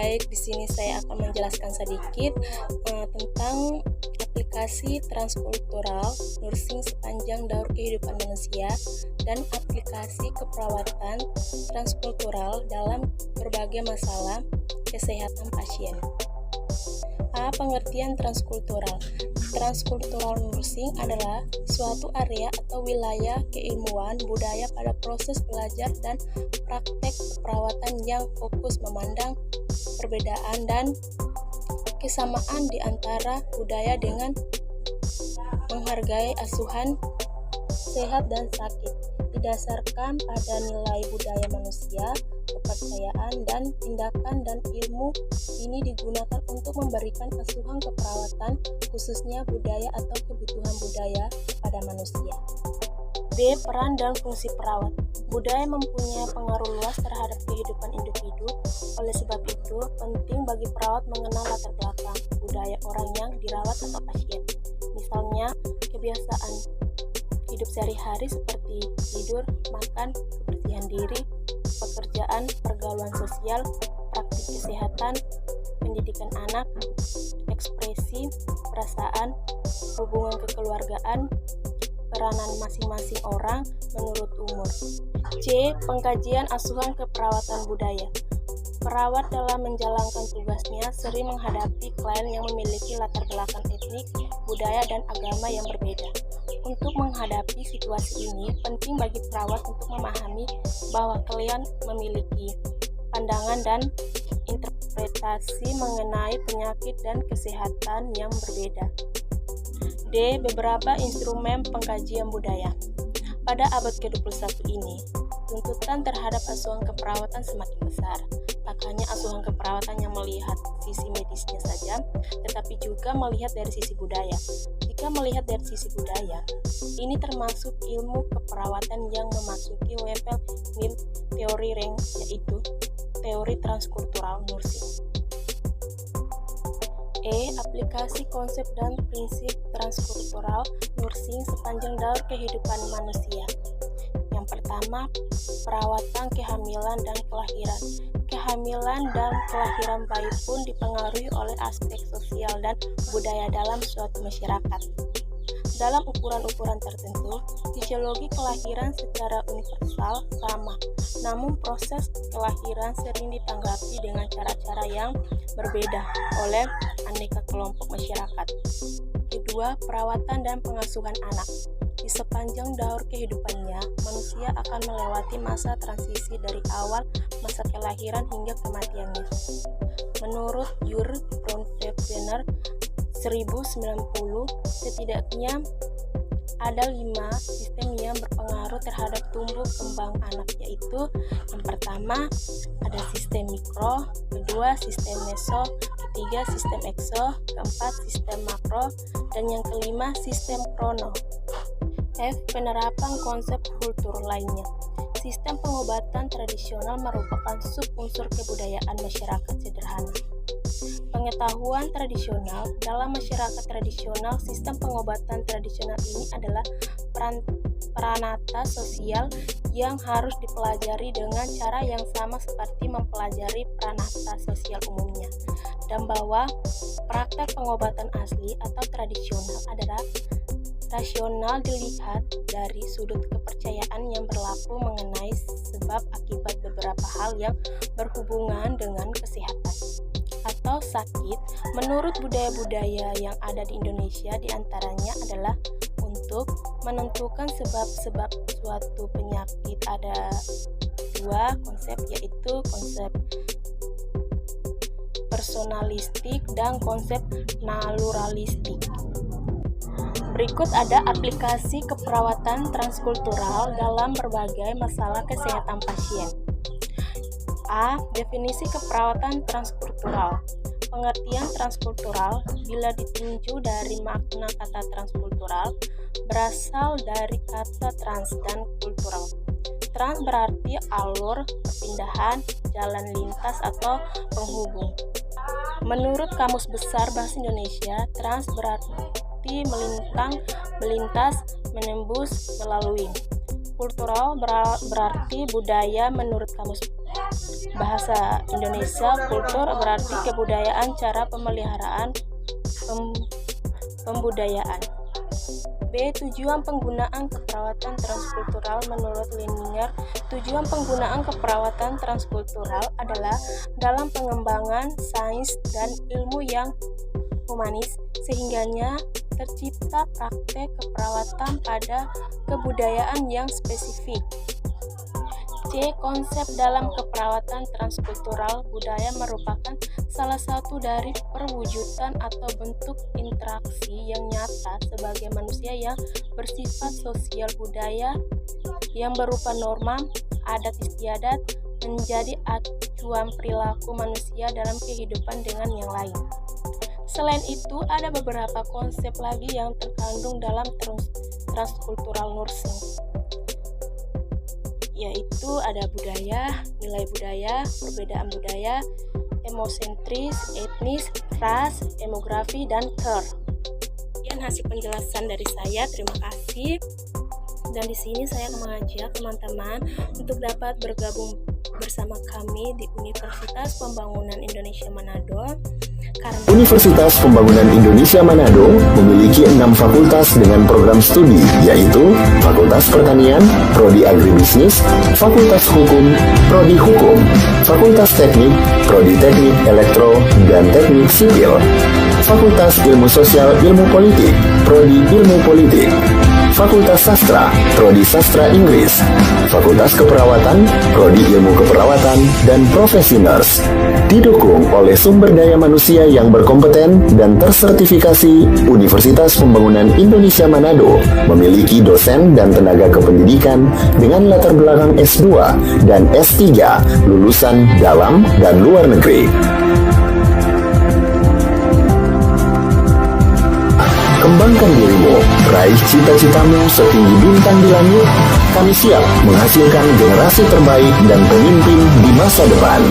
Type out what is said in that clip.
Baik, di sini saya akan menjelaskan sedikit tentang aplikasi transkultural nursing sepanjang daur kehidupan manusia dan aplikasi keperawatan transkultural dalam berbagai masalah kesehatan pasien. Pengertian transkultural. Transkultural nursing adalah suatu area atau wilayah keilmuan budaya pada proses belajar dan praktek keperawatan yang fokus memandang perbedaan dan kesamaan di antara budaya dengan menghargai asuhan sehat dan sakit, didasarkan pada nilai budaya manusia, kepercayaan, dan tindakan dan ilmu ini digunakan untuk memberikan asuhan keperawatan khususnya budaya atau kebutuhan budaya kepada manusia. B. Peran dan fungsi perawat. Budaya mempunyai pengaruh luas terhadap kehidupan individu. Oleh sebab itu, penting bagi perawat mengenal latar belakang budaya orang yang dirawat atau pasien. Misalnya, kebiasaan hidup sehari-hari seperti tidur, makan, kebersihan diri, pekerjaan, pergaulan sosial, praktik kesehatan, pendidikan anak, ekspresi, perasaan, hubungan kekeluargaan, peranan masing-masing orang menurut umur. C. Pengkajian asuhan keperawatan budaya. Perawat dalam menjalankan tugasnya sering menghadapi klien yang memiliki latar belakang etnik, budaya, dan agama yang berbeda. Untuk menghadapi situasi ini, penting bagi perawat untuk memahami bahwa klien memiliki pandangan dan interpretasi mengenai penyakit dan kesehatan yang berbeda. D. Beberapa instrumen pengkajian budaya. Pada abad ke-21 ini, tuntutan terhadap asuhan keperawatan semakin besar. Tak hanya asuhan keperawatan yang melihat sisi medisnya saja, tetapi juga melihat dari sisi budaya. Jika melihat dari sisi budaya, ini termasuk ilmu keperawatan yang memasuki level mil teori ring, yaitu teori transkultural nursing. E. Aplikasi konsep dan prinsip transkultural nursing sepanjang daur kehidupan manusia. Yang pertama, perawatan kehamilan dan kelahiran. Kehamilan dan kelahiran bayi pun dipengaruhi oleh aspek sosial dan budaya dalam suatu masyarakat. Dalam ukuran-ukuran tertentu, fisiologi kelahiran secara universal sama, namun proses kelahiran sering ditanggapi dengan cara-cara yang berbeda oleh aneka kelompok masyarakat. Kedua, perawatan dan pengasuhan anak. Di sepanjang daur kehidupannya, manusia akan melewati masa transisi dari awal masa kelahiran hingga kematiannya. Menurut Jur Bronfenbrenner 1090, setidaknya ada 5 sistem yang berpengaruh terhadap tumbuh kembang anak, yaitu yang pertama ada sistem mikro, kedua sistem meso, ketiga sistem ekso, keempat sistem makro, dan yang kelima sistem krono. F. Penerapan konsep kultur lainnya. Sistem pengobatan tradisional merupakan sub-unsur kebudayaan masyarakat sederhana. Pengetahuan tradisional. Dalam masyarakat tradisional, sistem pengobatan tradisional ini adalah peranata sosial yang harus dipelajari dengan cara yang sama seperti mempelajari peranata sosial umumnya, dan bahwa praktek pengobatan asli atau tradisional adalah rasional dilihat dari sudut kepercayaan yang berlaku mengenai sebab akibat beberapa hal yang berhubungan dengan kesehatan atau sakit. Menurut budaya-budaya yang ada di Indonesia, diantaranya adalah untuk menentukan sebab-sebab suatu penyakit ada 2 konsep, yaitu konsep personalistik dan konsep naturalistik. Berikut ada aplikasi keperawatan transkultural dalam berbagai masalah kesehatan pasien. A. Definisi keperawatan transkultural. Pengertian transkultural bila ditinjau dari makna kata transkultural berasal dari kata trans dan kultural. Trans berarti alur, perpindahan, jalan lintas atau penghubung. Menurut Kamus Besar Bahasa Indonesia, trans berarti melintang, melintas, menembus, melalui. Kultural berarti budaya menurut Kamus Bahasa Indonesia kultur berarti kebudayaan, cara pemeliharaan, pembudayaan. B. Tujuan penggunaan keperawatan transkultural. Menurut Leninger, tujuan penggunaan keperawatan transkultural adalah dalam pengembangan sains dan ilmu yang humanis, sehingganya tercipta praktek keperawatan pada kebudayaan yang spesifik. C. Konsep dalam keperawatan transkultural. Budaya merupakan salah satu dari perwujudan atau bentuk interaksi yang nyata sebagai manusia yang bersifat sosial. Budaya yang berupa norma, adat istiadat menjadi acuan perilaku manusia dalam kehidupan dengan yang lain. Selain itu, ada beberapa konsep lagi yang terkandung dalam transkultural nursing, yaitu ada budaya, nilai budaya, perbedaan budaya, emosentris, etnis, ras, demografi, dan care. Sekian hasil penjelasan dari saya. Terima kasih. Dan di sini saya mengajak teman-teman untuk dapat bergabung bersama kami di Universitas Pembangunan Indonesia Manado. Universitas Pembangunan Indonesia Manado memiliki 6 fakultas dengan program studi, yaitu Fakultas Pertanian, Prodi Agribisnis, Fakultas Hukum, Prodi Hukum, Fakultas Teknik, Prodi Teknik Elektro dan Teknik Sipil, Fakultas Ilmu Sosial Ilmu Politik, Prodi Ilmu Politik, Fakultas Sastra, Prodi Sastra Inggris, Fakultas Keperawatan, Prodi Ilmu Keperawatan, dan Profesi Nurse. Didukung oleh sumber daya manusia yang berkompeten dan tersertifikasi, Universitas Pembangunan Indonesia Manado memiliki dosen dan tenaga kependidikan dengan latar belakang S2 dan S3 lulusan dalam dan luar negeri. Kembangkan dirimu, raih cita-citamu setinggi bintang di langit. Kami siap menghasilkan generasi terbaik dan pemimpin di masa depan.